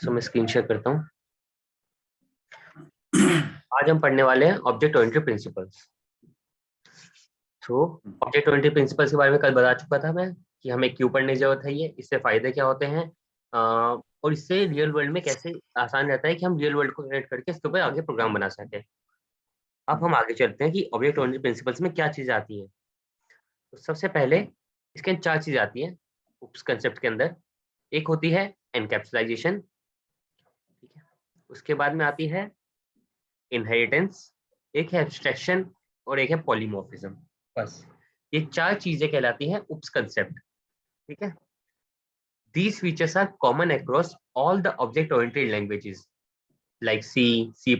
सो मैं screen share करता हूँ। आज हम पढ़ने वाले हैं ऑब्जेक्ट ओरिएंटेड प्रिंसिपल्स। तो ऑब्जेक्ट ओरिएंटेड प्रिंसिपल्स के बारे में कल बता चुका था मैं कि हमें क्यों पढ़ने की जरूरत है, ये इससे फायदे क्या होते हैं और इससे रियल वर्ल्ड में कैसे आसान रहता है कि हम रियल वर्ल्ड को कनेक्ट करके इसके ऊपर आगे प्रोग्राम बना सकें। अब हम आगे चलते हैं कि ऑब्जेक्ट ओरिएंटेड प्रिंसिपल्स में क्या चीज़ आती है। तो सबसे पहले इसके चार चीज़ आती है उस कंसेप्ट के अंदर। एक होती है एनकैप्सुलाइजेशन, ठीक है। उसके बाद में आती है इनहेरिटेंस, एक है एब्स्ट्रैक्शन और एक है पॉलीमॉर्फिज्म। बस ये चार चीजें कहलाती हैं उप्स कंसेप्ट, ठीक है। These features are common across all the object-oriented languages like C, C++,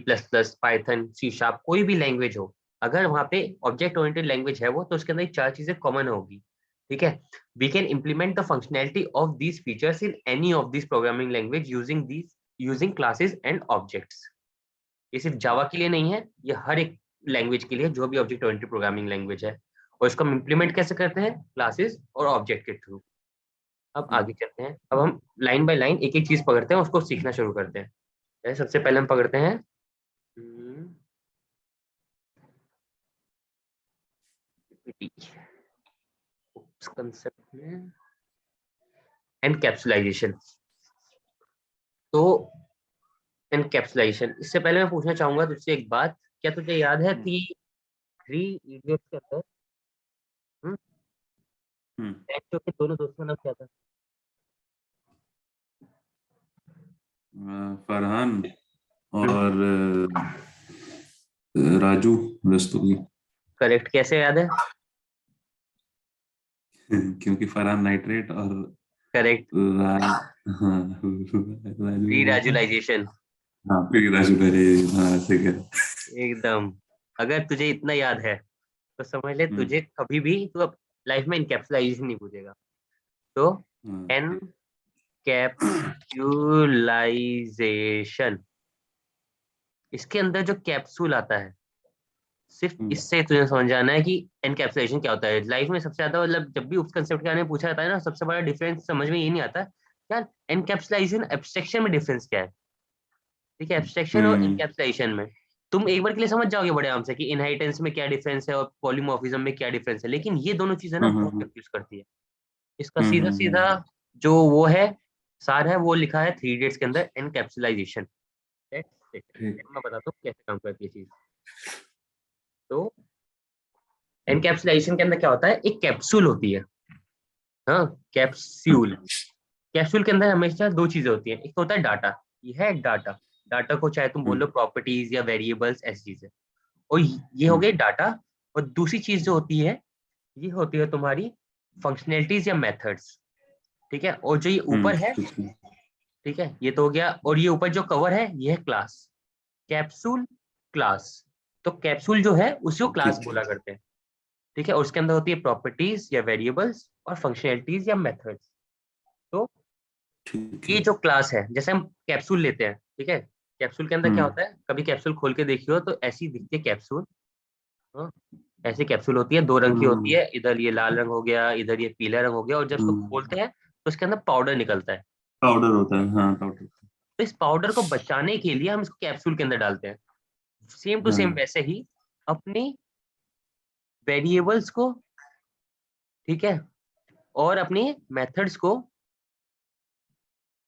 Python, C Sharp, कोई भी लैंग्वेज हो, अगर वहाँ पे ऑब्जेक्ट ओरिएंटेड लैंग्वेज है वो, तो उसके अंदर ये चार चीजें कॉमन होगी, ठीक है। We can implement the functionality of these features in any of this programming language using classes and objects. ये सिर्फ जावा के लिए नहीं है, ये हर एक लैंग्वेज के लिए जो भी ऑब्जेक्ट ओरिएंटेड प्रोग्रामिंग लैंग्वेज है। और इसको हम इम्प्लीमेंट कैसे करते हैं? क्लासेस और ऑब्जेक्ट के थ्रू। अब आगे चलते हैं, अब हम लाइन बाय लाइन एक एक चीज पकड़ते हैं, उसको सीखना शुरू करते हैं। सबसे पहले हम पकड़ते हैं कंसेप्ट में एनकैप्सुलाइजेशन। तो एनकैप्सुलाइजेशन, इससे पहले मैं पूछना चाहूंगा तुझसे एक बात। क्या तुझे याद है कि थ्री इडियट्स के अंदर एक्टो के दोनों दोस्तों का नाम क्या था? फरहान और राजू रस्तोगी। करेक्ट, कैसे याद है? क्योंकि फरहान नाइट्रेट और करेक्ट, हाँ प्री राजू था। राजुलाइजेशन। हाँ फिर राजू करे। हाँ ठीक है। एकदम, अगर तुझे इतना याद है तो समझ ले तुझे कभी भी तू अब लाइफ में इनकैप्सुलाइजेशन नहीं पूछेगा। तो एनकैप्सुलाइजेशन, इसके अंदर जो कैप्सूल आता है, सिर्फ इससे तुझे समझ जाना है कि एनकैप्सुलेशन क्या होता है। लाइफ में सबसे ज्यादा मतलब जब भी उस कंसेप्ट के बारे में पूछा जाता है ना, सबसे बड़ा डिफरेंस समझ में ये नहीं आता यार, एनकैप्सुलाइजेशन एब्स्ट्रैक्शन में डिफरेंस क्या है, ठीक है। एब्स्ट्रैक्शन और एनकैप्सुलेशन में तुम एक बार के लिए समझ जाओगे बड़े आराम से कि इनहेरिटेंस में क्या डिफरेंस है और पॉलीमॉर्फिज्म में क्या डिफरेंस है, लेकिन ये दोनों चीजें ना बहुत कंफ्यूज करती है। इसका सीधा सीधा जो वो है सार है, वो लिखा है थ्री इडियट्स के अंदर, एनकैप्सुलाइजेशन। मैं बताता हूँ कैसे काम करती है चीज। तो एनकैप्सुलेशन के अंदर क्या होता है, एक कैप्सूल होती है। हाँ, कैप्सूल। कैप्सूल के अंदर हमेशा दो चीजें होती हैं, एक तो होता है डाटा, ये है डाटा। डाटा को चाहे तुम बोलो प्रॉपर्टीज या वेरिएबल्स, ऐसी चीजें। और ये हो गई डाटा। और दूसरी चीज जो होती है, ये होती है तुम्हारी फंक्शनैलिटीज या मेथड्स, ठीक है। और जो ये ऊपर है, ठीक है, ये तो हो गया। और ये ऊपर जो कवर है, ये है क्लास, कैप्सूल क्लास। तो कैप्सूल जो है उसी को क्लास बोला करते हैं, ठीक है। और उसके अंदर होती है प्रॉपर्टीज या वेरिएबल्स और फंक्शनैलिटीज या मेथड्स। तो ये जो क्लास है, जैसे हम कैप्सूल लेते हैं, ठीक है। कैप्सूल के अंदर क्या होता है, कभी कैप्सूल खोल के देखियो तो ऐसी दिखती है कैप्सूल। हाँ, ऐसी कैप्सूल होती है, दो रंग की होती है, इधर ये लाल रंग हो गया, इधर ये पीला रंग हो गया। और जब उसको खोलते हैं तो उसके अंदर पाउडर निकलता है। पाउडर होता है, हाँ पाउडर। तो इस पाउडर को बचाने के लिए हम इसको कैप्सूल के अंदर डालते हैं। सेम टू सेम वैसे ही अपनी वेरिएबल्स को, ठीक है, और अपनी मेथड्स को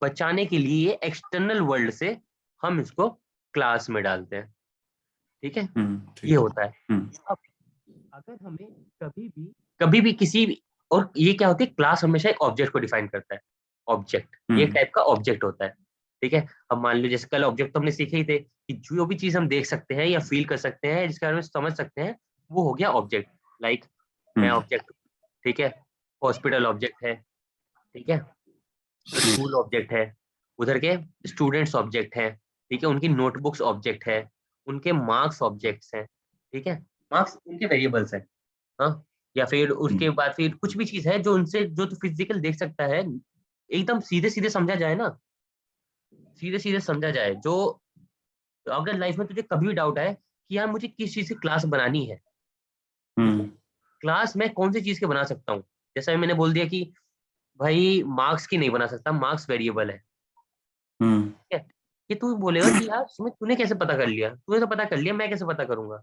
बचाने के लिए एक्सटर्नल वर्ल्ड से हम इसको क्लास में डालते हैं, ठीक है। ये होता है। अब अगर हमें कभी भी किसी भी, और ये क्या होती है, क्लास हमेशा एक ऑब्जेक्ट को डिफाइन करता है। ऑब्जेक्ट ये टाइप का ऑब्जेक्ट होता है, ठीक है। अब मान लो जैसे कल ऑब्जेक्ट तो हमने सीखे ही थे कि जो भी चीज हम देख सकते हैं या फील कर सकते हैं, जिसके बारे में समझ सकते हैं, वो हो गया ऑब्जेक्ट। लाइक मैं ऑब्जेक्ट, ठीक है। हॉस्पिटल ऑब्जेक्ट है, ठीक है। स्कूल ऑब्जेक्ट है, उधर के स्टूडेंट्स ऑब्जेक्ट है, ठीक है। उनकी नोटबुक्स ऑब्जेक्ट है, उनके मार्क्स ऑब्जेक्ट्स हैं, ठीक है। मार्क्स उनके वेरिएबल्स हैं, हाँ। या फिर उसके बाद फिर कुछ भी चीज है जो उनसे जो तो फिजिकल देख सकता है, एकदम सीधे सीधे समझा जाए ना, सीधे सीधे समझा जाए। जो अगर लाइफ में तुझे कभी भी डाउट है कि यार मुझे किस चीज की क्लास बनानी है, ठीक है, क्लास मैं कौन सी चीज के बना सकता हूँ। जैसा मैंने बोल दिया कि भाई मार्क्स की नहीं बना सकता, मार्क्स वेरिएबल है, कि तू बोलेगा कि यार सुमित तूने कैसे पता कर लिया, तूने तो पता कर लिया, मैं कैसे पता करूंगा।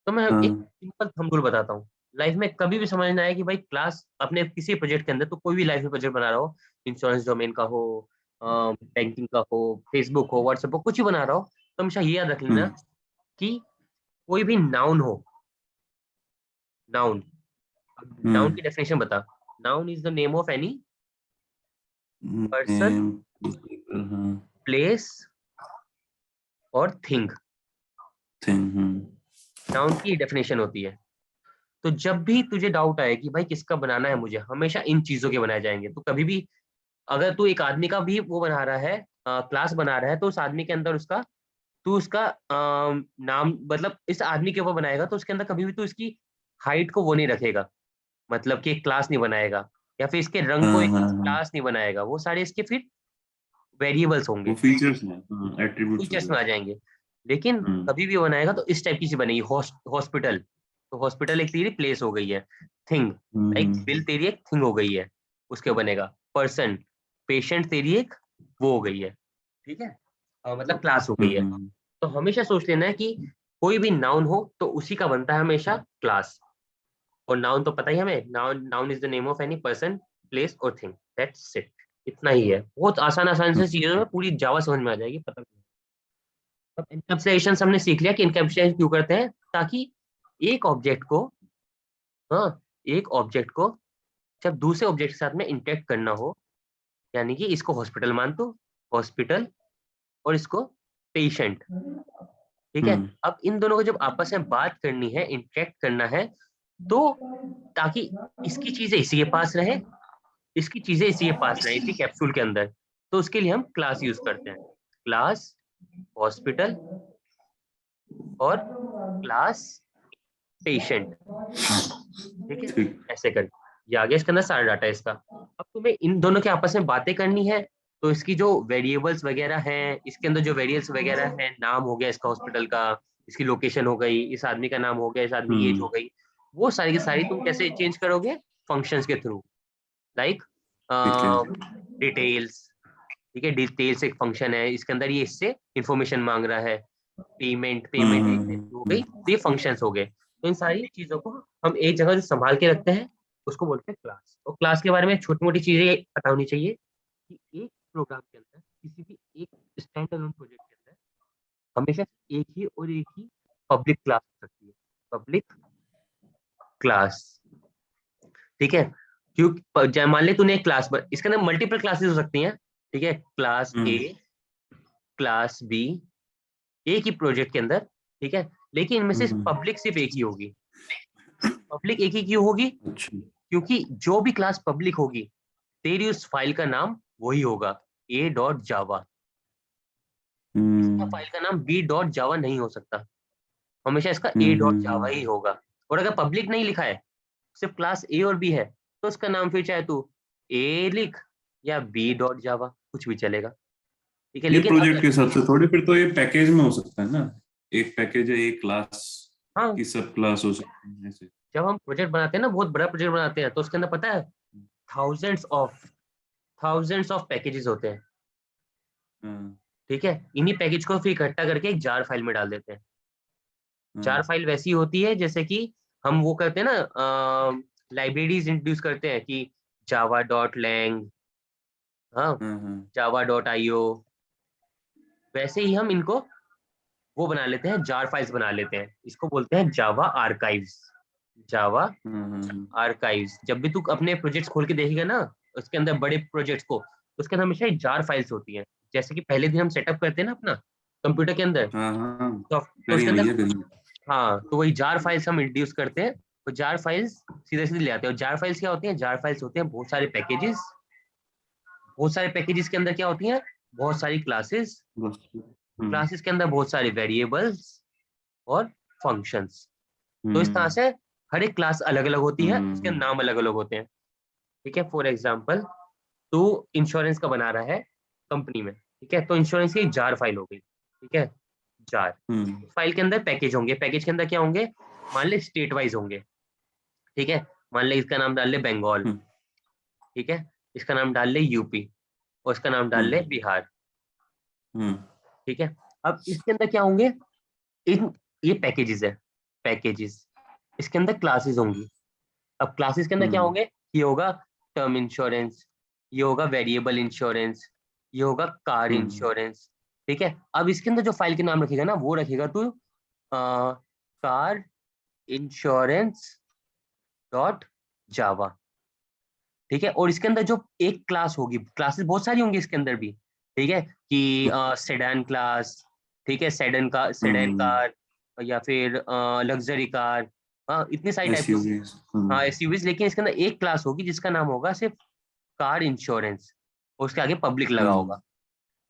तो मैं एक हाँ सिंपल थंब रूल बताता हूँ। लाइफ में कभी भी समझ ना आए कि भाई क्लास अपने किसी प्रोजेक्ट के अंदर, तो कोई भी लाइफ में प्रोजेक्ट बना रहा हो, इंश्योरेंस डोमेन का हो, बैंकिंग का हो, फेसबुक हो, व्हाट्सएप हो, कुछ ही बना रहा हो, तो हमेशा ये याद रख लेना कि कोई भी नाउन हो, नाउन, नाउन हम्म की डेफिनेशन बता। Noun is the name of any person, name हाँ प्लेस और थिंग। थिंग नाउन की डेफिनेशन होती है। तो जब भी तुझे डाउट आए कि भाई किसका बनाना है मुझे, हमेशा इन चीजों के बनाए जाएंगे। तो कभी भी अगर तू एक आदमी का भी वो बना रहा है, क्लास बना रहा है, तो उस आदमी के अंदर उसका, तू उसका नाम मतलब इस आदमी के ऊपर बनाएगा, तो उसके अंदर कभी भी तू इसकी हाइट को वो नहीं रखेगा, मतलब कि एक क्लास नहीं बनाएगा, या फिर इसके रंग को हाँ एक हाँ हाँ क्लास नहीं बनाएगा। वो सारे इसके फिर वेरिएबल्स वो होंगे, फीचर्स हैं, हाँ एट्रीब्यूट्स हो फीचर्स गए। में आ जाएंगे। लेकिन कभी भी बनाएगा तो इस टाइप की चीज बनेगी। हॉस्पिटल, तो हॉस्पिटल एक तेरी प्लेस हो गई है। थिंग, लाइक बिल हम्म तेरी एक थिंग हो गई है, उसके बनेगा। पर्सन, पेशेंट तेरी एक वो हो गई है, ठीक है, मतलब क्लास हो गई है। हम्म तो हमेशा सोच लेना है कि कोई भी नाउन हो तो उसी का बनता है हमेशा क्लास। और नाउन तो पता ही है हमें, noun, noun is the name of any person, place और थिंग, दैट्स इट। इतना ही है, बहुत आसान आसान से चीजों में पूरी जावा समझ में आ जाएगी, पता नहीं। अब इनकैप्सुलेशन हमने सीख लिया कि इनकैप्सुलेशन क्यों करते हैं, ताकि एक ऑब्जेक्ट को, हाँ, एक ऑब्जेक्ट को जब दूसरे ऑब्जेक्ट के साथ में इंटरेक्ट करना हो, यानी कि इसको हॉस्पिटल मान दो, हॉस्पिटल, और इसको पेशेंट, ठीक है। हम्म अब इन दोनों को जब आपस में बात करनी है, इंटरेक्ट करना है, तो ताकि इसकी चीजें इसी के पास रहे, इसकी चीजें इसी के पास रहे, इसी कैप्सूल के अंदर, तो उसके लिए हम क्लास यूज करते हैं। क्लास हॉस्पिटल और क्लास पेशेंट, ठीक है, ठीक ऐसे करके ये आ गया इसके अंदर सारा डाटा इसका। अब तुम्हें इन दोनों के आपस में बातें करनी है, तो इसकी जो वेरिएबल्स वगैरह हैं, इसके अंदर जो वेरिएबल्स वगैरह हैं, नाम हो गया इसका हॉस्पिटल का, इसकी लोकेशन हो गई, इस आदमी का नाम हो गया, इस आदमी की एज हो हम्म गई, वो सारी की सारी तुम कैसे चेंज करोगे, फंक्शंस के थ्रू। लाइक ठीक है डिटेल्स, ठीक है, डिटेल्स एक फंक्शन है, इसके अंदर ये इससे इंफॉर्मेशन मांग रहा है। पेमेंट, पेमेंट एक हो गई, तो ये फंक्शंस हो गए। तो इन सारी चीजों को हम एक जगह जो संभाल के रखते हैं, उसको बोलते हैं क्लास। और क्लास के बारे में छोटी मोटी चीजें पता होनी चाहिए कि एक प्रोग्राम के अंदर, किसी भी एक स्टैंड अलोन प्रोजेक्ट के अंदर, हमेशा एक ही और एक ही पब्लिक क्लास हो सकती है, पब्लिक क्लास, ठीक है। क्यों, मान ले तूने एक क्लास, इसके अंदर मल्टीपल क्लासेस हो सकती हैं, ठीक है, class A, hmm class B, एक ही प्रोजेक्ट के अंदर, ठीक है। लेकिन इनमें से हम्म पब्लिक सिर्फ एक ही होगी। पब्लिक एक ही क्यों होगी, अच्छा क्योंकि जो भी क्लास पब्लिक होगी, तेरी उस फाइल का नाम वही होगा, ए डॉट जावा। इसका हम्म फाइल का नाम बी डॉट जावा नहीं हो सकता, हमेशा इसका ए डॉट जावा ही होगा। और अगर पब्लिक नहीं लिखा है, सिर्फ क्लास ए और बी है, तो उसका नाम फिर चाहे तू ए लिख या बी डॉट जावा, कुछ भी चलेगा, ठीक है। ये लेकिन प्रोजेक्ट अगर, के हिसाब से थोड़ी, फिर तो ये पैकेज में हो सकता है ना, एक पैकेज है एक क्लास हाँ, की सब क्लास हो सकती है ऐसे। जब हम प्रोजेक्ट बनाते हैं ना, बहुत बड़ा प्रोजेक्ट बनाते हैं, तो उसके अंदर पता है thousands of, thousands of packages होते हैं, हाँ ठीक है। इन्हीं पैकेज को फिर इकट्ठा करके एक जार फाइल में डाल देते हैं। जार हाँ फाइल वैसी होती है जैसे कि हम वो करते हैं ना, लाइब्रेरीज इंट्रोड्यूस करते हैं कि जावा डॉट लैंग, हाँ, हाँ हाँ जावा डॉट आईओ, वैसे ही हम इनको वो बना लेते हैं, जार फाइल्स बना लेते हैं। इसको बोलते हैं जावा आर्काइव्स, जावा हाँ हाँ आर्काइव्स। जब भी तू अपने प्रोजेक्ट्स खोल के देखेगा ना, उसके अंदर बड़े प्रोजेक्ट्स को, तो उसके अंदर हमेशा जार फाइल्स होती हैं। जैसे कि पहले दिन हम सेटअप करते हैं ना अपना कंप्यूटर के अंदर, हाँ हाँ तो उसके करेंगे अंदर, भैया करेंगे। हाँ, तो वही जार फाइल्स हम इंट्रोड्यूस करते हैं। तो जार फाइल्स सीधे सीधे ले आते हैं। और जार फाइल्स क्या होती हैं, जार फाइल्स होते हैं बहुत सारे पैकेजेस, बहुत सारे पैकेजेस के अंदर क्या होती हैं, बहुत सारी क्लासेस, बस क्लासेस के अंदर बहुत सारे वेरिएबल्स और फंक्शंस। तो इस तरह हम्म से हर एक क्लास अलग अलग होती है, उसके हम्म नाम अलग अलग होते हैं, ठीक है। फॉर एग्जाम्पल, तू इंश्योरेंस का बना रहा है कंपनी में, ठीक है, तो इंश्योरेंस की जार फाइल हो गई, ठीक है, जार हम्म फाइल के अंदर पैकेज होंगे, पैकेज के अंदर क्या होंगे, मान ले स्टेट वाइज होंगे, ठीक है। मान ले इसका नाम डाल ले बंगाल, हम्म ठीक है, इसका नाम डाल ले यूपी, और इसका नाम डाल ले हम्म बिहार। हम्म ठीक है। अब इसके अंदर क्या होंगे, इन ये पैकेजेस है, पैकेजेस, इसके अंदर क्लासेस होंगी। अब क्लासेस के अंदर क्या होंगे, ये होगा टर्म इंश्योरेंस, ये होगा वेरिएबल इंश्योरेंस, ये होगा कार इंश्योरेंस। ठीक है। अब इसके अंदर जो फाइल के नाम रखेगा ना, वो रखेगा तू कार इंश्योरेंस डॉट जावा। ठीक है। और इसके अंदर जो एक क्लास होगी, क्लासेस बहुत सारी होंगी इसके अंदर भी, ठीक है, कि सेडान क्लास, ठीक है, सेडान कार, या फिर लग्जरी कार, हाँ इतनी सारी टाइप की होगी। एसयूवीज। हाँ एसयूवीज, लेकिन इसके अंदर एक क्लास होगी जिसका नाम होगा सिर्फ कार इंश्योरेंस, और उसके आगे पब्लिक लगा होगा।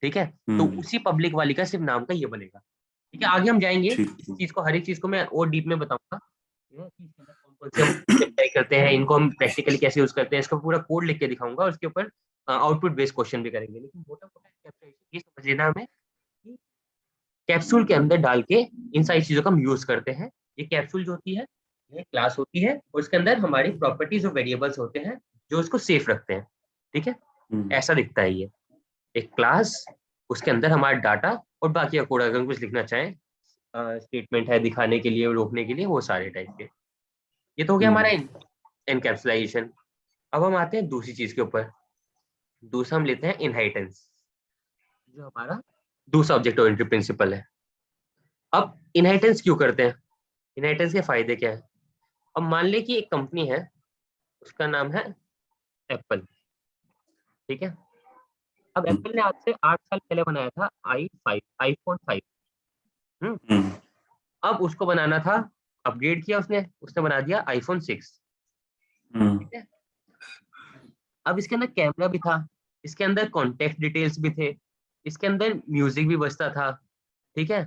ठीक है। तो उसी पब्लिक वाली का सिर्फ नाम का ये बनेगा। ठीक है। आगे हम जाएंगे ठीक इस है। चीज को, हर एक चीज को मैं और डीप में बताऊंगा, कि इसके अंदर कौन कौन से हम अप्लाई करते हैं, इनको हम प्रैक्टिकली कैसे यूज करते हैं, इसका पूरा कोड लिख के दिखाऊंगा, और उसके ऊपर आउटपुट बेस्ड क्वेश्चन भी करेंगे। लेकिन मोटा मोटा कैप्सूलेशन ये समझ लेना हमें कि कैप्सूल के अंदर डाल के इन सारी चीजों का हम यूज करते हैं। ये कैप्सूल जो होती है, ये क्लास होती है, और उसके अंदर हमारी प्रॉपर्टीज और वेरिएबल्स होते हैं जो उसको सेफ रखते हैं। ठीक है। ऐसा दिखता है ये एक क्लास, उसके अंदर हमारा डाटा और बाकी का कोड, अगर कुछ लिखना चाहें, स्टेटमेंट है दिखाने के लिए, रोकने के लिए, वो सारे टाइप के। ये तो हो गया हमारा एनकैप्सुलाइजेशन। अब हम आते हैं दूसरी चीज के ऊपर। दूसरा हम लेते हैं इनहेरिटेंस, जो हमारा दूसरा ऑब्जेक्ट ओरिएंटेड प्रिंसिपल है। अब इनहेरिटेंस क्यों करते हैं, इनहेरिटेंस के फायदे क्या है। अब मान ले कि एक कंपनी है, उसका नाम है एप्पल। ठीक है। अब एप्पल ने आज से 8 साल पहले बनाया था आईफोन 5। अब उसको बनाना था, अपग्रेड किया उसने उसने बना दिया आईफोन 6। ठीक है। अब इसके अंदर कैमरा भी था, इसके अंदर कॉन्टेक्ट डिटेल्स भी थे, इसके अंदर म्यूजिक भी बजता था। ठीक है।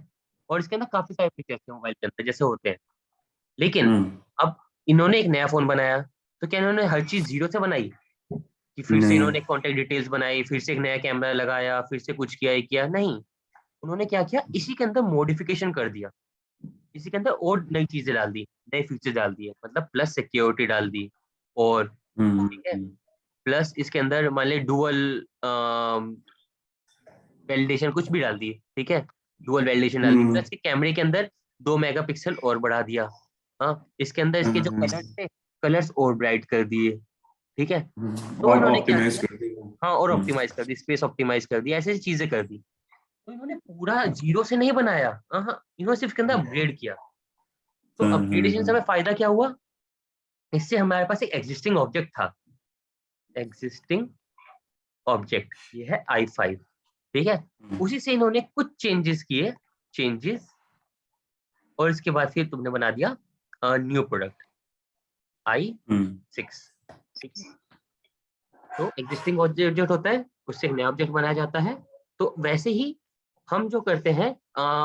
और इसके अंदर काफी सारे फीचर्स थे मोबाइल के अंदर जैसे होते हैं। लेकिन अब इन्होंने एक नया फोन बनाया, तो क्या इन्होंने हर चीज जीरो से बनाई, कि फिर से नहीं। इन्होंने कॉन्टेक्ट डिटेल्स बनाई, फिर से एक नया कैमरा लगाया, फिर से कुछ किया, ये किया नहीं। उन्होंने क्या किया, इसी के अंदर मॉडिफिकेशन कर दिया, इसी के अंदर और नई चीजें डाल दी, नए फीचर डाल दिए, मतलब प्लस सिक्योरिटी डाल दी, और ठीक है, प्लस इसके अंदर मान ली डुअल वैलिडेशन कुछ भी डाल दी। ठीक है। डुअल वैलिडेशन डाल दी, प्लस के कैमरे के अंदर 2 मेगापिक्सल और बढ़ा दिया। हाँ इसके अंदर इसके जो कलर्स थे, कलर्स और ब्राइट कर दिए। ठीक है। तो और इन्होंने क्या ऑप्टिमाइज किया, कर दिया। हाँ और ऑप्टिमाइज कर दी, स्पेस ऑप्टिमाइज कर दी, ऐसी ऐसी चीजें कर दी। तो इन्होंने पूरा जीरो से नहीं बनाया, हाँ इन्होंने सिर्फ इसके अंदर अपग्रेड किया। तो अपग्रेडेशन से हमें फायदा क्या हुआ, इससे हमारे पास एक एग्जिस्टिंग ऑब्जेक्ट था, एग्जिस्टिंग ऑब्जेक्ट, ये है i5। ठीक है। उसी से इन्होंने कुछ चेंजेस किए, चेंजेस, और इसके बाद फिर तुमने बना दिया न्यू प्रोडक्ट i6। ठीक है। तो एग्जिस्टिंग ऑब्जेक्ट जो होता है, उससे एक नया ऑब्जेक्ट बनाया जाता है। तो वैसे ही हम जो करते हैं,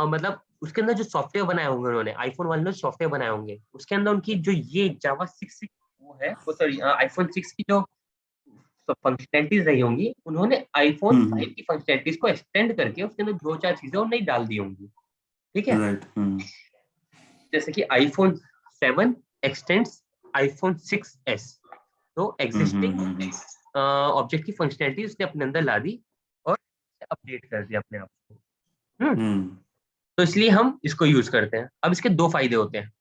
मतलब उसके अंदर जो सॉफ्टवेयर बनाए होंगे उन्होंने, आईफोन वाले ने सॉफ्टवेयर बनाए होंगे, उसके अंदर उनकी जो ये जावा 6 वो है, वो सॉरी आईफोन 6 की जो फंक्शनैलिटीज रही होंगी, उन्होंने आईफोन 5 की फंक्शनैलिटीज को एक्सटेंड करके उसके अंदर दो चार चीजें और नई डाल दी होंगी। ठीक है। राइट। जैसे कि आईफोन 7 एक्सटेंड्स आईफोन 6s। तो एग्जिस्टिंग ऑब्जेक्ट की फंक्शनैलिटी उसने अपने अंदर ला दी और अपडेट कर दिया अपने आप को। तो इसलिए हम इसको यूज करते हैं। अब इसके दो फायदे होते हैं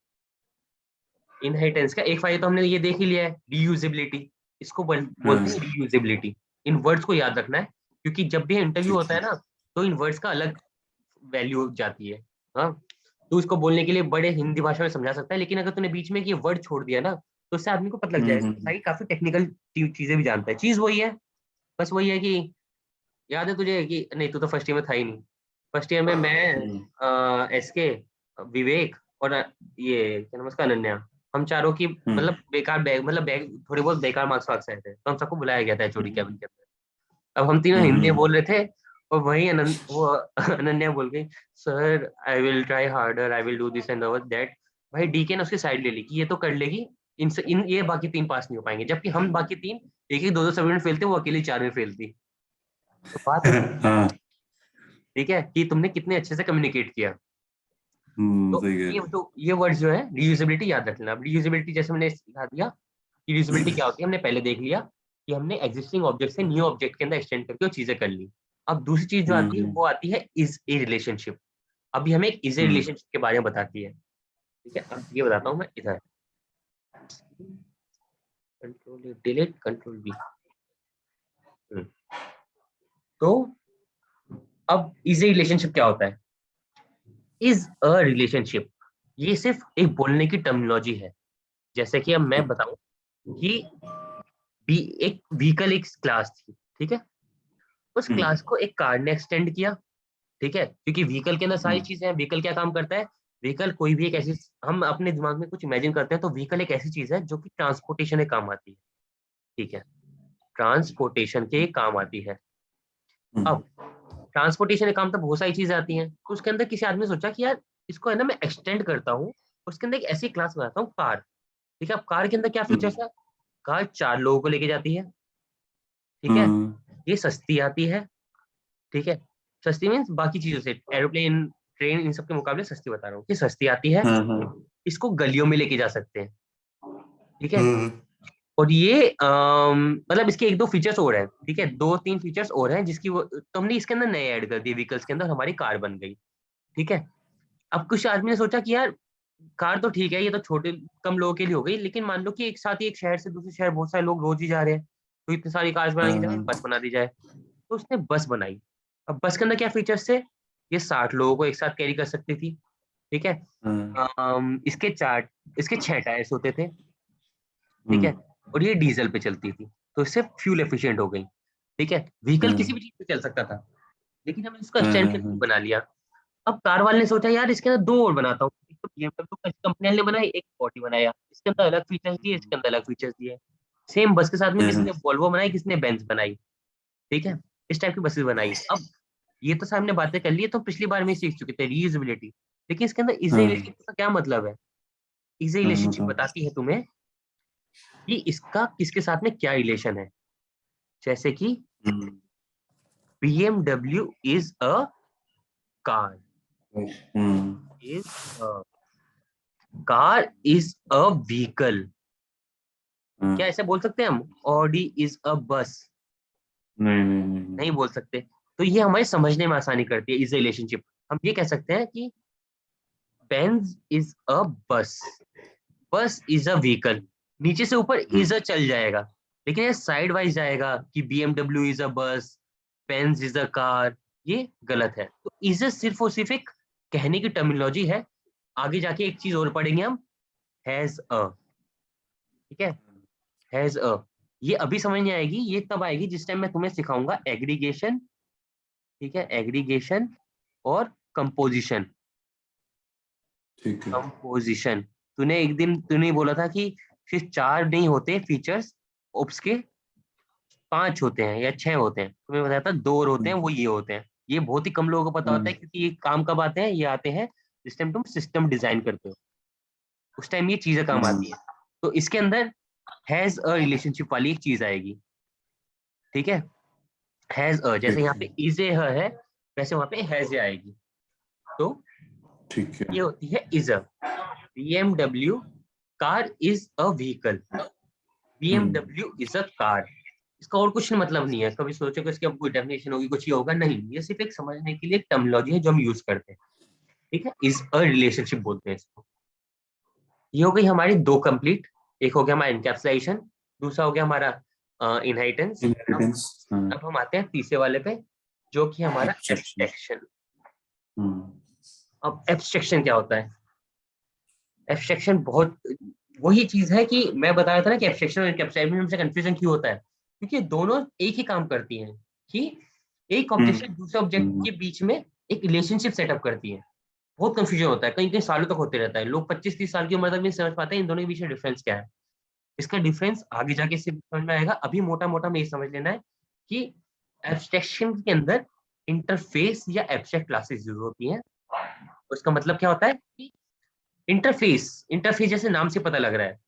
इनहेरिटेंस का। एक फायदा तो हमने ये देख ही लिया है, रीयूजेबिलिटी, इसको बोलते हैं रीयूजेबिलिटी। इन वर्ड्स को याद रखना है, क्योंकि जब भी इंटरव्यू होता है ना, तो इन वर्ड्स का अलग वैल्यू जाती है। हाँ तो इसको बोलने के लिए बड़े हिंदी भाषा में समझा सकता है, लेकिन अगर तूने बीच में ये वर्ड छोड़ दिया ना, तो उससे आदमी को पता लग जाएगा, भाई काफी टेक्निकल चीजें भी जानता है। चीज वही है, बस वही है कि याद है तुझे कि नहीं, तू तो फर्स्ट ईयर में था ही नहीं। फर्स्ट ईयर में मैं, एसके, विवेक और ये क्या नाम है उसका, अनन्या, हम चारों की मतलब बेकार बैग, मतलब बैग थोड़े बहुत बेकार मार्क्स वार्क्स आए थे, तो हम सबको बुलाया गया था एचओडी कैबिन के अंदर। अब हम तीनों हिंदी में बोल रहे थे, और वही वो अनन्या बोल गई, sir I will try harder, I will do this and that. भाई डीके ने उसकी साइड ले ली कि ये तो कर लेगी, इन ये बाकी तीन पास नहीं हो पाएंगे, जबकि हम बाकी तीन एक एक दो दो सब्जेक्ट में फेल थे, वो अकेली 4 में फेल थी। तो बात है, ठीक है, कि तुमने कितने अच्छे से कम्युनिकेट किया। तो सही कह ये रहे हैं। तो ये वर्ड जो है रीयूजेबिलिटी याद रखना। अब रीयूजेबिलिटी जैसे मैंने सिखा दिया कि रीयूजेबिलिटी क्या होती है, हमने पहले देख लिया कि हमने एग्जिस्टिंग ऑब्जेक्ट से न्यू ऑब्जेक्ट के अंदर एक्सटेंड करके वो चीजें कर ली। अब दूसरी चीज जो आती है वो आती है इज ए रिलेशनशिप। अभी हमें इज ए रिलेशनशिप के बारे में बताती है, ठीक है। अब ये बताता हूँ मैं इधर, कंट्रोल डिलीट कंट्रोल बी। तो अब इज ए रिलेशनशिप क्या होता है? इज अ रिलेशनशिप, ये सिर्फ एक बोलने की टर्मिनोलॉजी है। जैसे कि अब मैं बताऊं कि बी एक व्हीकल एक क्लास थी, ठीक है। उस क्लास को एक कार ने एक्सटेंड किया, ठीक है, क्योंकि व्हीकल के अंदर सारी चीजें हैं। व्हीकल क्या काम करता है? व्हीकल कोई भी एक ऐसी, हम अपने दिमाग में कुछ इमेजिन करते हैं तो व्हीकल एक ऐसी चीज है जो कि ट्रांसपोर्टेशन के काम आती है, ठीक है, ट्रांसपोर्टेशन के काम आती है। अब ट्रांसपोर्टेशन के काम तो बहुत सारी चीजें आती हैं, तो उसके अंदर किसी आदमी ने सोचा कि यार इसको है ना मैं एक्सटेंड करता हूँ, उसके अंदर एक ऐसी क्लास बनाता हूँ कार, ठीक है। अब कार के अंदर क्या फीचर्स है? कार 4 लोगों को लेके जाती है, ठीक है, ये सस्ती आती है, ठीक है। सस्ती मीन्स बाकी चीजों से, एरोप्लेन ट्रेन इन सब के मुकाबले सस्ती बता रहा हूँ कि सस्ती आती है। इसको गलियों में लेके जा सकते हैं, ठीक है। और ये मतलब इसके एक दो फीचर्स और हैं, ठीक है, 2-3 फीचर्स और हैं जिसकी वो तो हमने इसके अंदर नए ऐड कर दिए व्हीकल्स के अंदर, हमारी कार बन गई, ठीक है। अब कुछ आदमी ने सोचा कि यार कार तो ठीक है, ये तो छोटे कम लोगों के लिए हो गई, लेकिन मान लो कि एक साथ ही एक शहर से दूसरे शहर बहुत सारे लोग रोज ही जा रहे हैं, तो इतनी सारी कार्स बनाने की जगह एक बस बना दी जाए। तो उसने बस बनाई। अब बस के अंदर क्या फीचर्स थे? ये 60 लोगों को एक साथ कैरी कर सकती थी, ठीक है। इसके 6 टायर्स होते थे, ठीक है, और ये डीजल पे चलती थी, तो इससे फ्यूल एफिशिएंट हो गई, ठीक है। व्हीकल किसी भी चीज पे चल सकता था, लेकिन हमने इसको एक्सटेंड करके बना लिया। अब कार वाले ने सोचा यार इसके अंदर 2 और बनाता हूँ। एक तो BMW कंपनी ने बनाई, एक Audi बनाया, इसके अंदर अलग फीचर्स दिए, इसके अंदर अलग फीचर्स दिए। सेम बस के साथ में किसने वोल्वो बनाई, किसने बेंज बनाई, ठीक है। इस टाइप की बसेस बनाई। अब ये तो सामने बातें कर ली है, तो पिछली बार में सीख चुके थे रीयूजेबिलिटी, लेकिन इसके अंदर इजी रिलेशनशिप का क्या मतलब है? इजी रिलेशनशिप बताती है तुम्हें कि इसका किसके साथ में क्या रिलेशन है। जैसे कि BMW is a car, is a car is a vehicle. क्या ऐसे बोल सकते हैं हम? ऑडी इज अ बस? नहीं बोल सकते। तो ये हमारे समझने में आसानी करती है इज रिलेशनशिप। हम ये कह सकते हैं कि बेंज इज अ बस, बस इज अ व्हीकल। नीचे से ऊपर इज अ चल जाएगा, लेकिन ये साइड वाइज जाएगा कि BMW इज अ बस, बेंज इज अ कार, ये गलत है। तो इज अ सिर्फ और सिर्फ एक कहने की टर्मिनोलॉजी है। आगे जाके एक चीज और पढ़ेंगे हम, हैज अ, ठीक है, हैज अ। ये अभी समझ नहीं आएगी, ये तब आएगी जिस टाइम मैं तुम्हें सिखाऊंगा एग्रीगेशन, ठीक है, एग्रीगेशन और कंपोजिशन। कंपोजिशन, तूने एक दिन तूने बोला था कि सिर्फ 4 नहीं होते फीचर्स ओप्स के, 5 होते हैं या 6 होते हैं। तुम्हें बताया था 2 और होते हैं, वो ये होते हैं। ये बहुत ही कम लोगों को पता होता है, क्योंकि ये काम कब आते हैं? ये आते हैं जिस टाइम तुम सिस्टम डिजाइन करते हो, उस टाइम ये चीजें काम आती है। तो इसके अंदर हैज अ रिलेशनशिप वाली एक चीज आएगी, ठीक है। हैज अ, जैसे यहाँ पे इज ए है, वैसे वहां पे हैज ए आएगी। तो ठीक है। ये होती है is a. BMW car is a vehicle, BMW is a car. इसका और कुछ मतलब नहीं है, कभी सोचो कि इसकी अब कोई डेफिनेशन होगी, कुछ ये होगा, नहीं। ये सिर्फ एक समझने के लिए एक टर्मिनोलॉजी है जो हम यूज करते हैं, ठीक है। इज अ रिलेशनशिप बोलते हैं इसको। ये हो गई हमारी 2 कंप्लीट। एक हो गया हमारा इनकैप्सुलेशन, दूसरा हो गया हमारा इनहेरिटेंस। इनहेरिटेंस। अब हम आते हैं तीसरे वाले पे, जो कि हमारा एब्स्ट्रैक्शन। एब्स्ट्रैक्शन। अब एब्स्ट्रैक्शन क्या होता है? एब्स्ट्रैक्शन बहुत वही चीज है कि मैं बता रहा था ना कि एब्स्ट्रैक्शन और इनकैप्सुलेशन में कंफ्यूजन क्यों होता है, क्योंकि दोनों एक ही काम करती हैं कि एक ऑब्जेक्ट से दूसरे ऑब्जेक्ट के बीच में एक रिलेशनशिप सेटअप करती है। बहुत कंफ्यूजन होता है, कई कई सालों तक होते रहता है। लोग 25-30 साल की उम्र तक नहीं समझ पाते हैं इन दोनों के बीच में डिफरेंस क्या है। इसका डिफरेंस आगे जाके सिर्फ समझ में आएगा। अभी मोटा मोटा में ये समझ लेना है कि एब्स्ट्रैक्शन के अंदर इंटरफेस या एब्स्ट्रैक्ट क्लासेस यूज होती हैं। उसका मतलब क्या होता है कि इंटरफेस, इंटरफेस जैसे नाम से पता लग रहा है,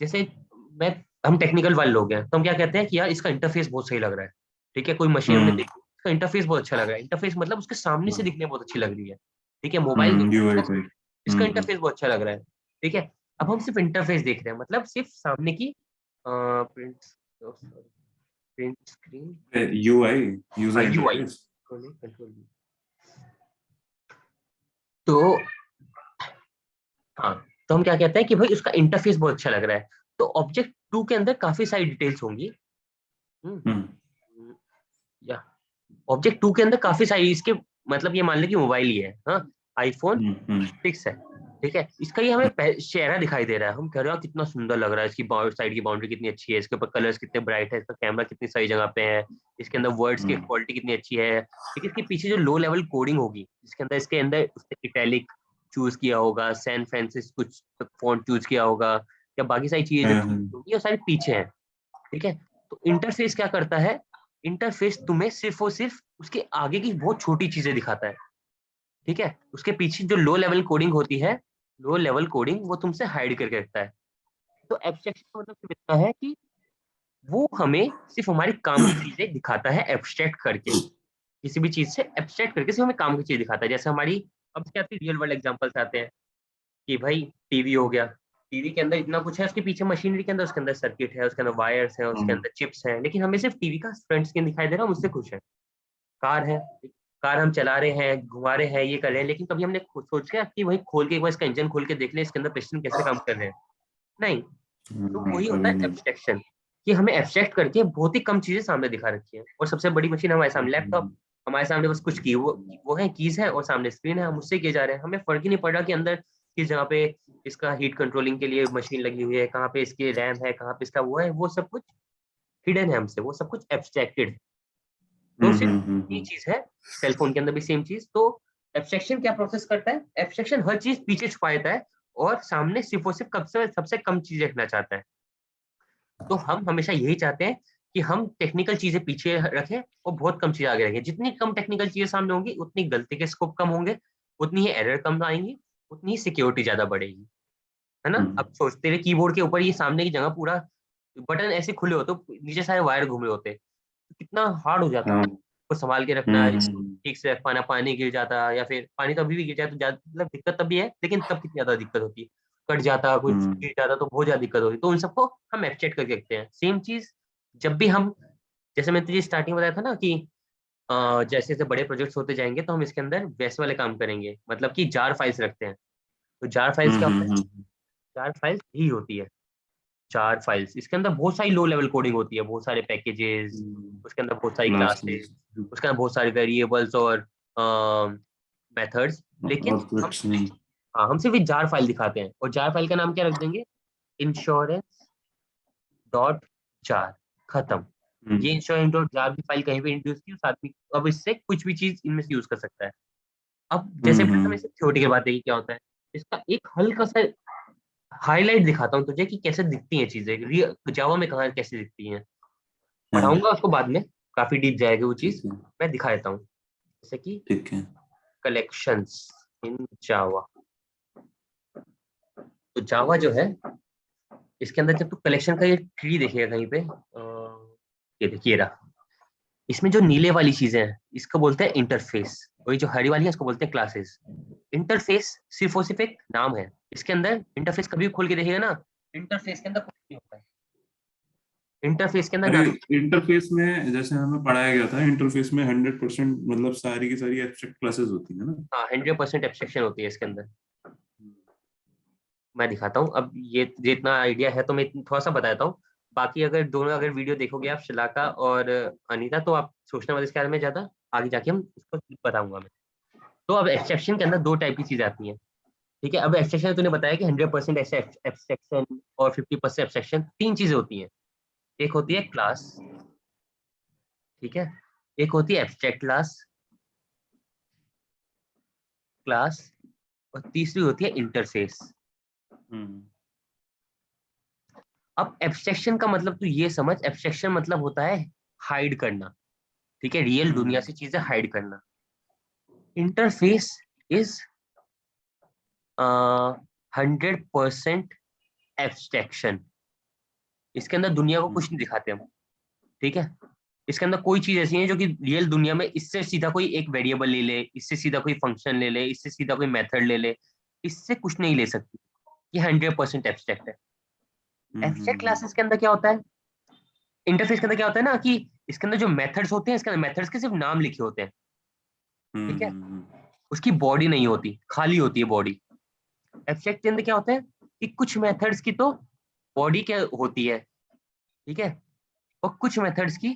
जैसे मैं हम टेक्निकल वाले लोग हैं तो हम क्या कहते हैं कि यार इसका इंटरफेस बहुत सही लग रहा है, ठीक है। कोई मशीन हमने देखी, इसका इंटरफेस बहुत अच्छा लग रहा है। इंटरफेस मतलब उसके सामने से दिखने बहुत अच्छी लग रही है, ठीक है। मोबाइल देखो यूआई तो टाइप। इसका इंटरफेस बहुत अच्छा लग रहा है, ठीक है। अब हम सिर्फ इंटरफेस देख रहे हैं, मतलब सिर्फ सामने की print print screen, UI, user UI, interface. Control तो हाँ, तो हम क्या कहते हैं कि भाई उसका इंटरफेस बहुत अच्छा लग रहा है। तो ऑब्जेक्ट 2 के अंदर काफी सारी डिटेल्स होंगी। या ऑब्जेक्ट 2 के अंदर काफी सारी इसके मतलब ये मान ले कि मोबाइल ही है, हाँ, आईफोन 6 है, ठीक है। इसका ये हमें चेहरा दिखाई दे रहा है, हम कह रहे हैं कितना सुंदर लग रहा है, इसकी साइड की बाउंड्री कितनी अच्छी है, इसके ऊपर कलर्स कितने ब्राइट है, इसका कैमरा कितनी सही जगह पे है, इसके अंदर वर्ड्स की क्वालिटी कितनी अच्छी है। लेकिन इसके पीछे जो लो लेवल कोडिंग होगी, इसके अंदर उसने इटैलिक चूज किया होगा, सैन फ्रांसिस कुछ फॉन्ट चूज किया होगा, या बाकी सारी चीजें जो होंगी वो सारी पीछे है, ठीक है। तो इंटरफेस क्या करता है, इंटरफेस तुम्हें सिर्फ और सिर्फ उसके आगे की बहुत छोटी चीजें दिखाता है, ठीक है। उसके पीछे जो लो लेवल कोडिंग होती है, लो लेवल कोडिंग वो तुमसे हाइड करके रखता है। तो एब्स्ट्रैक्शन का मतलब सिर्फ इतना है कि वो हमें सिर्फ हमारी काम की चीजें दिखाता है एब्स्ट्रैक्ट करके, किसी भी चीज से एब्स्ट्रैक्ट करके सिर्फ हमें काम की चीज दिखाता है। जैसे हमारी अब क्या रियल वर्ल्ड एग्जांपल्स आते हैं कि भाई टीवी हो गया, टीवी के अंदर इतना कुछ है, उसके पीछे मशीनरी के अंदर, उसके अंदर सर्किट है, उसके अंदर वायर्स है, उसके अंदर चिप्स है, लेकिन हमें सिर्फ टीवी का फ्रंट स्क्रीन दिखाई दे रहा है, मुझसे खुश है। कार है, कार हम चला रहे हैं, घुमा रहे हैं, ये कर रहे हैं, लेकिन कभी हमने खुद सोचा कि भाई खोल के एक बार इसका इंजन खोल के देख ले, इसके अंदर पिस्टन कैसे काम कर रहे हैं? नहीं। तो वही होता कभी है नहीं। एब्स्ट्रैक्शन, कि हमें एब्स्ट्रैक्ट करके बहुत ही कम चीजें सामने दिखा रखी है। और सबसे बड़ी मशीन हमारे सामने लैपटॉप, हमारे सामने बस कुछ की वो है कीज है, और सामने स्क्रीन है, हम उससे किए जा रहे हैं, हमें फर्क ही नहीं पड़ रहा कि अंदर किस जगह पे इसका हीट कंट्रोलिंग के लिए मशीन लगी हुई है, कहाँ पे इसकी रैम है, कहाँ पे इसका वो है, वो सब कुछ हिडन है हमसे, वो सब कुछ एब्स्ट्रैक्टेड। तो सिर्फ ये चीज है, सेल फोन के अंदर भी सेम चीज। तो एब्स्ट्रैक्शन क्या प्रोसेस करता है, एब्स्ट्रैक्शन हर चीज पीछे छुपा देता है और सामने सिर्फ और सिर्फ कब से सबसे कम चीज रखना चाहता है। तो हम हमेशा यही चाहते हैं कि हम टेक्निकल चीजें पीछे रखें और बहुत कम चीजें आगे रखें। जितनी कम टेक्निकल चीजें सामने होंगी, उतनी गलती के स्कोप कम होंगे, उतनी ही एरर कम आएंगी, उतनी ही सिक्योरिटी ज्यादा बढ़ेगी, है ना। अब सोचते रहे कीबोर्ड के ऊपर ये सामने की जगह पूरा बटन ऐसे खुले होते, नीचे सारे वायर घूम रहे होते, तो कितना हार्ड हो जाता को संभाल के रखना, ठीक से रख पाना, पानी गिर जाता, या फिर पानी तो अभी भी गिर जाए तो ज्यादा मतलब दिक्कत तभी है, लेकिन तब कितनी ज्यादा दिक्कत होती है, कट जाता कुछ गिर जाता तो बहुत ज्यादा दिक्कत होती। तो उन सबको हम एब्स्ट्रैक्ट करके रखते हैं। सेम चीज जब भी हम, जैसे मैंने तुझे स्टार्टिंग में बताया था ना कि जैसे जैसे बड़े प्रोजेक्ट्स होते जाएंगे तो हम इसके अंदर वैसे वाले काम करेंगे, मतलब कि जार फाइल्स रखते हैं। तो जार फाइल्स क्या होता है, जार फाइल्स ही होती है, चार फाइल्स, इसके अंदर बहुत सारी लो लेवल कोडिंग होती है, बहुत सारे पैकेजेस, उसके अंदर बहुत सारी क्लासेस, उसके अंदर बहुत सारे वेरिएबल्स और मेथड्स। लेकिन हम हाँ, हम सिर्फ एक जार फाइल दिखाते हैं, और जार फाइल का नाम क्या रख देंगे, इंश्योरेंस डॉट जार, खत्म। ये इंश्योरेंस डॉट जार की फाइल कहीं भी इंट्रोड्यूस की उस आदमी, अब इससे कुछ भी चीज इनमें से यूज कर सकता है। अब जैसे मैं इसे थ्योरी की बात है कि क्या होता है, इसका एक हल्का सा हाईलाइट दिखाता हूँ तुझे कि कैसे दिखती हैं चीजें जावा में, कहाँ कैसे दिखती हैं। पढ़ाऊंगा उसको बाद में, काफी डीप जाएगी वो चीज, मैं दिखा देता हूँ। जैसे कि ठीक है। कलेक्शंस इन जावा, तो जावा जो है, इसके अंदर जब तू कलेक्शन का ये ट्री देखेगा कहीं पे, ये देखिए रहा, इसमें जो नीले वाली चीजें हैं इसको बोलते हैं इंटरफेस, और ये जो हरी वाली है इसको बोलते हैं क्लासेस। इंटरफेस सिर्फ और सिर्फ एक नाम है, इसके अंदर इंटरफेस कभी भी खोल के देखिएगा ना, इंटरफेस के अंदर कुछ नहीं होता है, इंटरफेस के अंदर अरे ना। इंटरफेस में जैसे हमें पढ़ाया गया था, इंटरफेस में 100% मतलब सारी की सारी एब्स्ट्रैक्ट क्लासेस होती है ना। हाँ, 100% एब्स्ट्रैक्शन होती है इसके अंदर। मैं दिखाता हूँ, अब ये इतना आइडिया है तो मैं थोड़ा सा बताता हूँ। बाकी अगर दोनों अगर वीडियो देखोगे आप, शिलाका और अनीता, तो आप सोचना मत इसके बारे में ज्यादा, आगे जाके हम इसको बताऊंगा मैं। तो अब एब्स्ट्रैक्शन के अंदर दो टाइप की चीज आती है, ठीक है। अब एब्स्ट्रैक्शन तूने बताया कि 100% एब्स्ट्रैक्शन और 50% एब्स्ट्रैक्शन, तीन चीजें होती हैं। एक होती है क्लास, ठीक है, एक होती है एब्स्ट्रैक्ट क्लास, क्लास, और तीसरी होती है इंटरफेस। अब एब्स्ट्रैक्शन का मतलब तू ये समझ, एब्स्ट्रैक्शन मतलब होता है हाइड करना, ठीक है, रियल दुनिया से चीजें हाइड करना। इंटरफेस इज 100% एब्स्ट्रैक्शन, इसके अंदर दुनिया को कुछ नहीं दिखाते हम, ठीक है। इसके अंदर कोई चीज ऐसी है जो कि रियल दुनिया में, इससे सीधा कोई एक वेरिएबल ले ले, इससे सीधा कोई फंक्शन ले ले, इससे सीधा कोई मेथड ले ले, इससे कुछ नहीं ले सकती। ये 100% एब्स्ट्रैक्ट है। एब्स्ट्रैक्ट क्लासेस के अंदर क्या होता है, इंटरफेस के अंदर क्या होता है ना, कि इसके अंदर जो मेथड्स होते हैं, इसके अंदर मेथड्स के सिर्फ नाम लिखे होते हैं, ठीक है, उसकी बॉडी नहीं होती, खाली होती है बॉडी। एब्स्ट्रैक्ट के अंदर क्या होता है कि कुछ मेथड्स की तो बॉडी क्या होती है, ठीक है, और कुछ मेथड्स की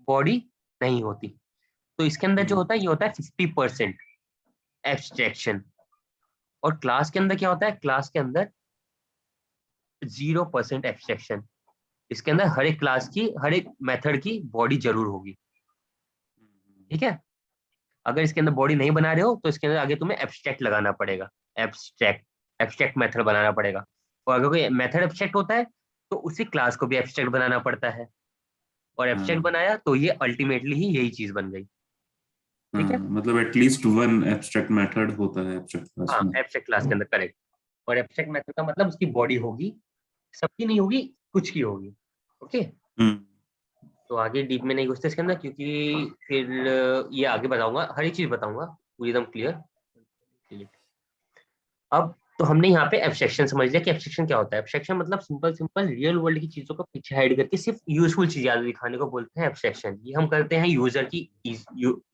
बॉडी नहीं होती। तो इसके अंदर जो होता है ये होता है 50% एब्स्ट्रैक्शन। और क्लास के अंदर क्या होता है, क्लास के अंदर 0% एब्स्ट्रैक्शन। इसके अंदर हर एक क्लास की, हर एक मेथड की बॉडी जरूर होगी, ठीक है। अगर इसके अंदर बॉडी नहीं बना रहे हो तो इसके अंदर आगे तुम्हें एब्स्ट्रैक्ट लगाना पड़ेगा, एब्स्ट्रैक्ट एब्स्ट्रैक्ट मेथड बनाना पड़ेगा। और अगर कोई मेथड एब्स्ट्रैक्ट होता है तो उसी क्लास को भी एब्स्ट्रैक्ट बनाना पड़ता है, और एब्स्ट्रैक्ट बनाया तो ये अल्टीमेटली ही यही चीज बन गई, ठीक है। मतलब एटलीस्ट वन एब्स्ट्रैक्ट मेथड होता है एब्स्ट्रैक्ट क्लास हाँ, में। एब्स्ट्रैक्ट क्लास के अंदर, करेक्ट। और एब्स्ट्रैक्ट मेथड का मतलब उसकी बॉडी होगी, सबकी नहीं होगी, कुछ की होगी, ओके। तो आगे डीप में नहीं घुसते इसके अंदर, क्योंकि फिर ये आगे बताऊंगा, हर एक चीज बताऊंगा पूरी एकदम क्लियर। अब तो हमने यहाँ पे एब्स्ट्रैक्शन समझ लिया कि एब्स्ट्रैक्शन क्या होता है। एब्स्ट्रैक्शन मतलब सिंपल सिंपल रियल वर्ल्ड की चीजों को पीछे हाइड करके सिर्फ यूजफुल चीज याद दिखाने को बोलते हैं एब्स्ट्रैक्शन। ये हम करते हैं यूजर की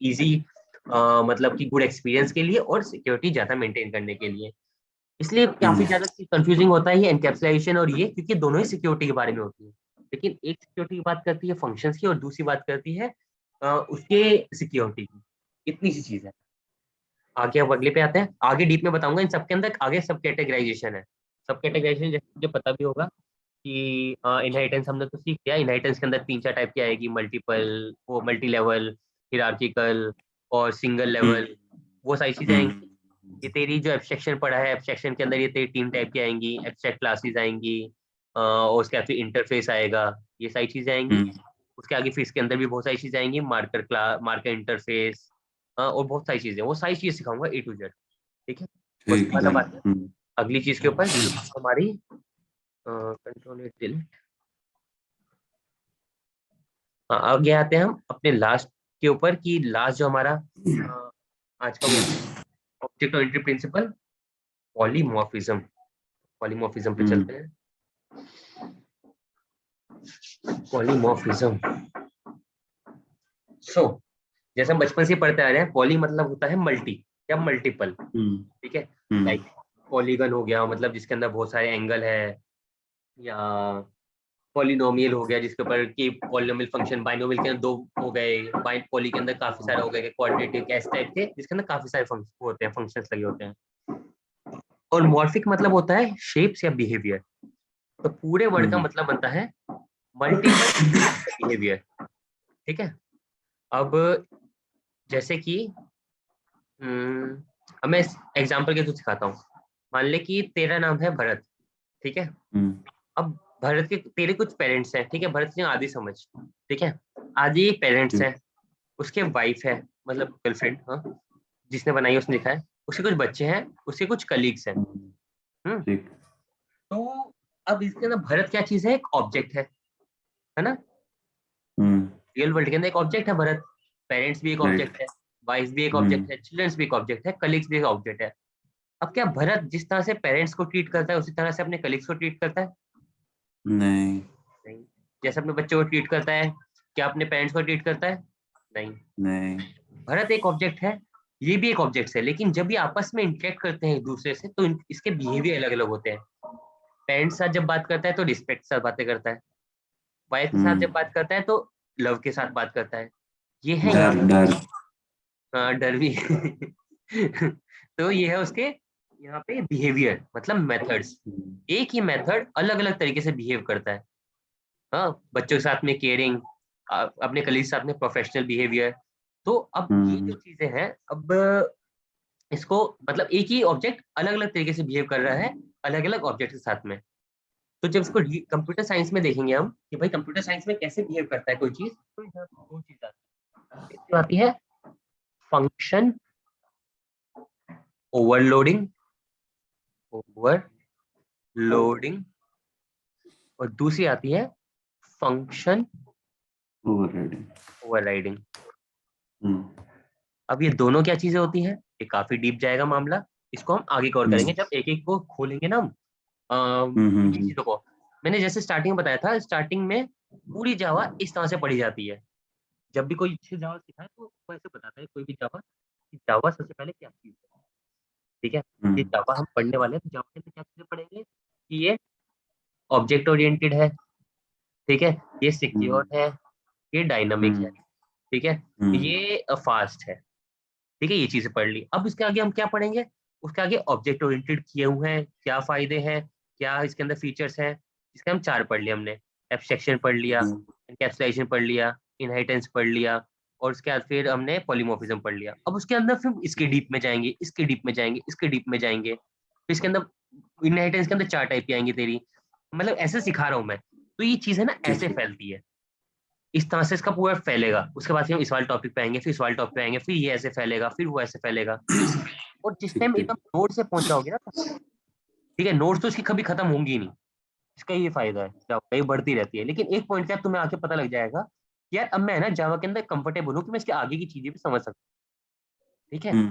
इजी मतलब कि गुड एक्सपीरियंस के लिए और सिक्योरिटी ज्यादा मेंटेन करने के लिए। इसलिए काफी ज्यादा कंफ्यूजिंग होता है ये एनकैप्सुलेशन और ये, क्योंकि दोनों ही सिक्योरिटी के बारे में होती है। लेकिन एक सिक्योरिटी की बात करती है फंक्शंस की और दूसरी बात करती है उसके सिक्योरिटी की। इतनी सी चीज है। आगे अब अगले पे आते हैं, आगे डीप में बताऊंगा इन सबके अंदर आगे सब कैटेगराइजेशन है। सब कैटेगराइजेशन जैसे मुझे पता भी होगा कि इनहेरिटेंस हमने तो सीख लिया। इनहेरिटेंस के अंदर 3-4 टाइप की आएगी, मल्टीपल, वो मल्टी लेवल, हिरार्किकल और सिंगल लेवल, वो सारी चीजें आएंगी। ये तेरी जो एब्स्ट्रैक्शन पढ़ा है, एब्स्ट्रैक्शन के अंदर ये तेरी 3 टाइप की आएंगी, एब्स्ट्रैक्ट क्लासेस आएंगी, और उसके बाद फिर इंटरफेस आएगा, ये सारी चीजें आएंगी। उसके आगे फिर इसके अंदर भी बहुत सारी चीजें आएंगी, मार्कर क्लास, मार्कर इंटरफेस, और बहुत सारी चीजें, वो सारी चीजें सिखाऊंगा A to Z, ठीक है। उसके ठीक बाद है। अब आते हैं अगली चीज के ऊपर, हमारी कंट्रोल डिलीट। आगे आते हैं हम अपने लास्ट के ऊपर कि लास्ट जो हमारा आज का वो object oriented principle, polymorphism. Polymorphism पे चलते हैं। पॉलीमॉर्फिज्म, सो जैसे हम बचपन से पढ़ते आ रहे हैं, पॉली मतलब होता है मल्टी या मल्टीपल, ठीक है। लाइक पॉलीगन हो गया मतलब जिसके अंदर बहुत सारे एंगल है, या पॉलिनोमियल हो गया जिसके ऊपर कि पॉलिनोमियल फंक्शन, बाइनोमियल के अंदर 2 हो गए, पॉली के अंदर काफी सारे हो गए, क्वाड्रेटिक, ऐसे टाइप के जिसके अंदर काफी सारे फंक्शन होते हैं, फंक्शंस लगे होते हैं। और मॉर्फिक मतलब होता है शेप्स या बिहेवियर। तो पूरे वर्ड का मतलब बनता है मल्टीपल बिहेवियर, ठीक है। अब जैसे कि अब मैं एग्जाम्पल के थ्रू सिखाता हूँ। मान ले कि तेरा नाम है भरत, ठीक है। अब भरत के तेरे कुछ पेरेंट्स हैं, ठीक है, भरत की आदि समझ, ठीक है। आदि पेरेंट्स हैं, उसके वाइफ है मतलब गर्लफ्रेंड, हाँ, जिसने बनाई उसने लिखा है, उसके कुछ बच्चे हैं, उसके कुछ कलीग्स हैं। तो अब इसके अंदर भरत क्या चीज है, एक ऑब्जेक्ट है ना। रियल वर्ल्ड के अंदर एक ऑब्जेक्ट है भरत, पेरेंट्स भी एक ऑब्जेक्ट है, वाइफ भी एक ऑब्जेक्ट है, चिल्ड्रंस भी एक ऑब्जेक्ट है, कलीग्स भी एक ऑब्जेक्ट है। अब क्या भरत जिस तरह से पेरेंट्स को ट्रीट करता है उसी तरह से अपने कलीग्स को ट्रीट करता है? नहीं। नहीं। जैसे अपने बच्चों को ट्रीट करता है, क्या अपने पेरेंट्स को ट्रीट करता है? नहीं। नहीं। भरत एक ऑब्जेक्ट है, ये भी एक ऑब्जेक्ट है, लेकिन जब ये आपस में इंटरेक्ट करते हैं एक दूसरे से तो इसके बिहेवियर अलग अलग होते हैं। पेरेंट्स के साथ जब बात करता है तो रिस्पेक्ट के साथ बातें करता है, वाइफ के साथ जब बात करता है तो लव के साथ बात करता है। ये है यहाँ डर डर। हाँ, डर भी तो ये है उसके यहाँ पे बिहेवियर मतलब मेथड्स। एक ही मेथड अलग अलग तरीके से बिहेव करता है। हाँ, बच्चों के साथ में केयरिंग, अपने कलीग के साथ में प्रोफेशनल बिहेवियर। तो अब ये जो चीजें हैं, अब इसको मतलब एक ही ऑब्जेक्ट अलग अलग तरीके से बिहेव कर रहा है अलग अलग ऑब्जेक्ट के साथ में। तो जब इसको कंप्यूटर साइंस में देखेंगे हम कि भाई कंप्यूटर साइंस में कैसे बिहेव करता है कोई चीज, तो यहाँ पे 2 चीज आती है। एक तो आती है फंक्शन ओवरलोडिंग, ओवरलोडिंग, और दूसरी आती है फंक्शन ओवरराइडिंग। ओवरराइडिंग। अब ये दोनों क्या चीजें होती हैं, ये काफी डीप जाएगा मामला, इसको हम आगे कवर करेंगे जब एक एक को खोलेंगे ना हम ये चीजों को। मैंने जैसे स्टार्टिंग में बताया था, स्टार्टिंग में पूरी जावा इस तरह से पढ़ी जाती है, जब भी कोई अच्छे जावा सिखाए तो वो ऐसे बताता है कोई भी जावा कि जावा सबसे पहले क्या चीज है, ठीक है। ये जावा हम पढ़ने वाले हैं, तो जावा के अंदर क्या चीजें पढ़ेंगे कि ये ऑब्जेक्ट ओरिएंटेड है, ठीक है, ये सिक्योर है, ये डायनामिक है, ठीक है, ये फास्ट है, ठीक है। ये चीजें पढ़ ली। अब इसके आगे हम क्या पढ़ेंगे, उसके आगे ऑब्जेक्ट ओरिएंटेड किए हुए हैं, क्या फायदे हैं, क्या इसके अंदर फीचर्स हैं। इसके हम 4 पढ़ लिए हमने। एब्स्ट्रैक्शन पढ़ लिया, एनकैप्सुलेशन पढ़ लिया, इनहेरिटेंस पढ़ लिया, और उसके बाद फिर हमने पॉलीमॉर्फिज्म पढ़ लिया। अब उसके अंदर फिर इसके डीप में जाएंगे, इसके डीप में जाएंगे, इसके डीप में जाएंगे। फिर इसके अंदर इनहेरिटेंस के अंदर 4 टाइप की आएंगी तेरी, मतलब ऐसे सिखा रहा हूँ मैं। तो ये चीज है ना, ऐसे फैलती है, इस तरह से इसका पूरा फैलेगा। उसके बाद फिर हम इस वाले टॉपिक पे आएंगे, फिर इस वाले टॉपिक पे आएंगे, फिर ये ऐसे फैलेगा, फिर वो ऐसे फैलेगा। और जिस टाइम एकदम नोट से पहुंच जाओगे ना, ठीक है, नोट्स तो इसकी कभी खत्म होंगी नहीं। इसका ये फायदा है, जावा ये बढ़ती रहती है। लेकिन एक पॉइंट का तुम्हें आके पता लग जाएगा कि यार अब मैं ना जावा के अंदर कंफर्टेबल हूँ कि मैं इसके आगे की चीजें भी समझ सकता हूँ, ठीक है।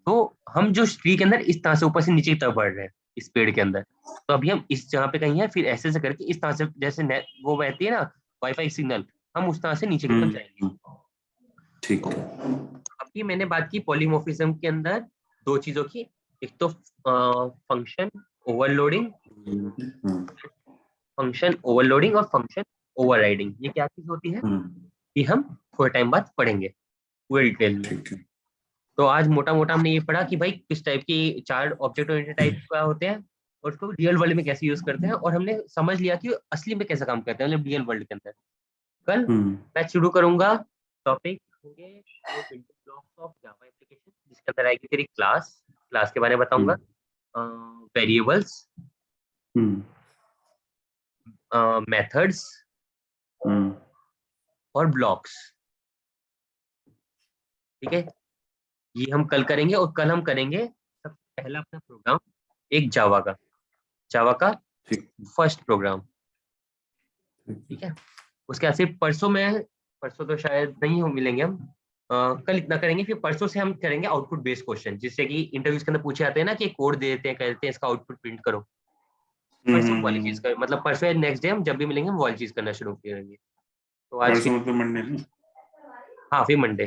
तो हम जो ट्री के अंदर इस तरह से ऊपर से नीचे की तरफ बढ़ रहे हैं, इस पेड़ के अंदर, तो अभी हम इस जगह पे कहीं है, फिर ऐसे करके इस तरह से जैसे वो बहती है ना वाईफाई सिग्नल, हम उस तरह से नीचे की तरफ जाएंगे। ठीक है। अभी मैंने बात की पॉलीमॉर्फिज्म के अंदर 2 चीजों की, एक तो फंक्शन ओवरलोडिंग, फंक्शन ओवरलोडिंग और फंक्शन ओवरराइडिंग। ये क्या चीज होती है कि हम थोड़े टाइम बाद पढ़ेंगे पूरे डिटेल में। तो आज मोटा मोटा हमने ये पढ़ा कि भाई किस टाइप की 4 ऑब्जेक्ट ओरिएंटेड टाइप का होते हैं, और उसको रियल वर्ल्ड में कैसे यूज करते हैं, और हमने समझ लिया कि असली में कैसे काम करते हैं, मतलब रियल वर्ल्ड के अंदर। कल मैं शुरू करूंगा टॉपिक होंगे वो building blocks of Java application, जिसके अंदर आएगी तेरी क्लास, क्लास के बारे में बताऊंगा, वेरिएबल्स, मेथड्स और ब्लॉक्स, ठीक है। ये हम कल करेंगे, और कल हम करेंगे सबसे पहला अपना प्रोग्राम एक जावा का फर्स्ट प्रोग्राम, ठीक है। उसके बाद फिर परसों तो शायद नहीं हो मिलेंगे हम, कल इतना करेंगे, फिर परसों से हम करेंगे आउटपुट बेस्ड क्वेश्चन, जिससे कि इंटरव्यूज के अंदर पूछे जाते हैं ना कि कोड दे देते हैं, कहते हैं इसका आउटपुट प्रिंट करो। परसों वाली चीज कर, मतलब परसों या नेक्स्ट डे हम जब भी मिलेंगे हम वो वाली चीज करना शुरू करेंगे। तो आज परसों मतलब मंडे ना? हाँ, फिर मंडे।